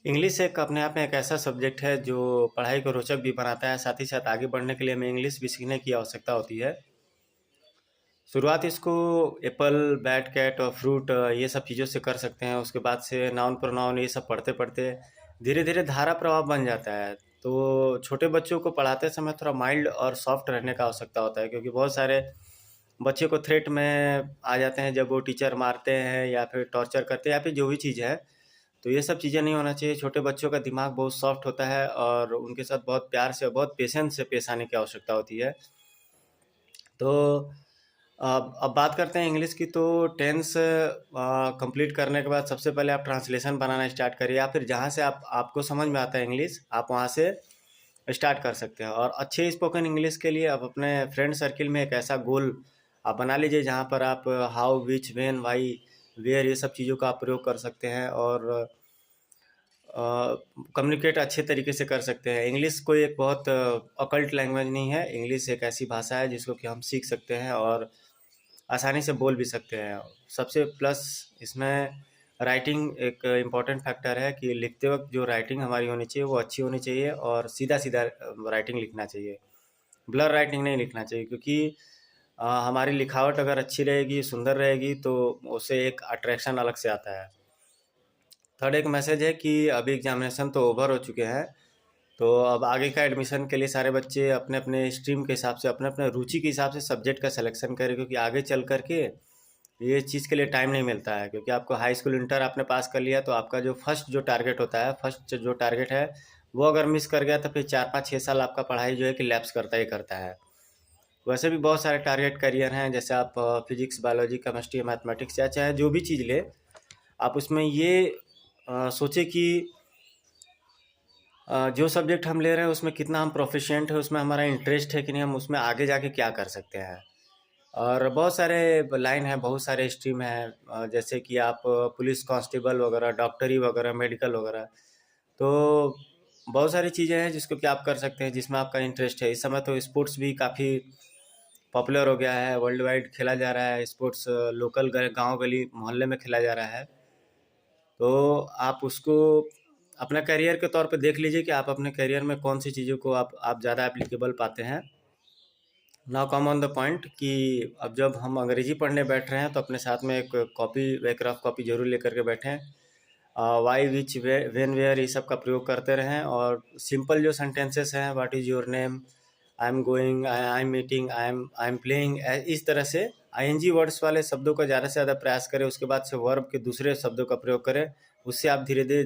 English एक अपने आप में एक ऐसा सब्जेक्ट है जो पढ़ाई को रोचक भी बनाता है, साथ ही साथ आगे बढ़ने के लिए हमें इंग्लिश भी सीखने की आवश्यकता होती है। शुरुआत इसको एप्पल, बैट, कैट और फ्रूट ये सब चीज़ों से कर सकते हैं। उसके बाद से नाउन प्रोनाउन ये सब पढ़ते पढ़ते धीरे धीरे धारा प्रभाव बन जाता है। तो छोटे बच्चों को पढ़ाते समय थोड़ा माइल्ड और सॉफ्ट रहने का आवश्यकता होता है, क्योंकि बहुत सारे बच्चे को थ्रेट में आ जाते हैं जब वो टीचर मारते हैं या फिर टॉर्चर करते हैं या फिर जो भी चीज़ है। तो ये सब चीज़ें नहीं होना चाहिए। छोटे बच्चों का दिमाग बहुत सॉफ्ट होता है और उनके साथ बहुत प्यार से और बहुत पेशेंस से पेश आने की आवश्यकता होती है। तो अब बात करते हैं इंग्लिश की। तो टेंस कंप्लीट करने के बाद सबसे पहले आप ट्रांसलेशन बनाना स्टार्ट करिए, या फिर जहाँ से आपको समझ में आता है इंग्लिश, आप वहाँ से स्टार्ट कर सकते हैं। और अच्छे स्पोकन इंग्लिश के लिए आप अपने फ्रेंड सर्किल में एक ऐसा गोल आप बना लीजिए जहाँ पर आप how, which, when, why, where ये सब चीज़ों का आप प्रयोग कर सकते हैं और कम्युनिकेट अच्छे तरीके से कर सकते हैं। इंग्लिश कोई एक बहुत अकल्ट लैंग्वेज नहीं है। इंग्लिश एक ऐसी भाषा है जिसको कि हम सीख सकते हैं और आसानी से बोल भी सकते हैं। सबसे प्लस इसमें राइटिंग एक इम्पॉर्टेंट फैक्टर है कि लिखते वक्त जो राइटिंग हमारी होनी चाहिए वो अच्छी होनी चाहिए और सीधा सीधा राइटिंग लिखना चाहिए। ब्लर राइटिंग नहीं लिखना चाहिए, क्योंकि हमारी लिखावट अगर अच्छी रहेगी, सुंदर रहेगी, तो उससे एक अट्रैक्शन अलग से आता है। थर्ड एक मैसेज है कि अभी एग्जामिनेशन तो ओवर हो चुके हैं, तो अब आगे का एडमिशन के लिए सारे बच्चे अपने अपने स्ट्रीम के हिसाब से, अपने अपने रुचि के हिसाब से सब्जेक्ट का सिलेक्शन करें, क्योंकि आगे चल करके ये चीज़ के लिए टाइम नहीं मिलता है। क्योंकि आपको हाई स्कूल इंटर आपने पास कर लिया, तो आपका जो फर्स्ट जो टारगेट होता है, फर्स्ट जो टारगेट है, वो अगर मिस कर गया तो फिर 4 5 6 साल आपका पढ़ाई जो है कि लैप्स करता ही करता है। वैसे भी बहुत सारे टारगेट करियर हैं, जैसे आप फिजिक्स, बायोलॉजी, केमिस्ट्री, मैथमेटिक्स या चाहे जो भी चीज़ ले, आप उसमें ये सोचे कि जो सब्जेक्ट हम ले रहे हैं उसमें कितना हम प्रोफिशिएंट है, उसमें हमारा इंटरेस्ट है कि नहीं, हम उसमें आगे जाके क्या कर सकते हैं। और बहुत सारे लाइन है, बहुत सारे स्ट्रीम हैं, जैसे कि आप पुलिस कांस्टेबल वगैरह, डॉक्टरी वगैरह, मेडिकल वगैरह। तो बहुत सारी चीज़ें हैं जिसको कि आप कर सकते हैं जिसमें आपका इंटरेस्ट है। इस समय तो स्पोर्ट्स भी काफ़ी पॉपुलर हो गया है, वर्ल्ड वाइड खेला जा रहा है स्पोर्ट्स, लोकल गांव गली मोहल्ले में खेला जा रहा है। तो आप उसको अपना करियर के तौर पे देख लीजिए कि आप अपने करियर में कौन सी चीज़ों को आप ज़्यादा एप्लीकेबल पाते हैं। Now come on the point कि अब जब हम अंग्रेजी पढ़ने बैठ रहे हैं तो अपने साथ में एक कॉपी, एक रफ कॉपी जरूर लेकर के बैठें। वाई, विच, वेन, वेयर ये सब का प्रयोग करते रहें। और सिंपल जो सेंटेंसेस हैं, what is your name, I am going, I am meeting, I am playing, इस तरह से आईएनजी वर्ड्स वाले शब्दों का ज़्यादा से ज़्यादा प्रयास करें। उसके बाद से वर्ब के दूसरे शब्दों का प्रयोग करें। उससे आप धीरे धीरे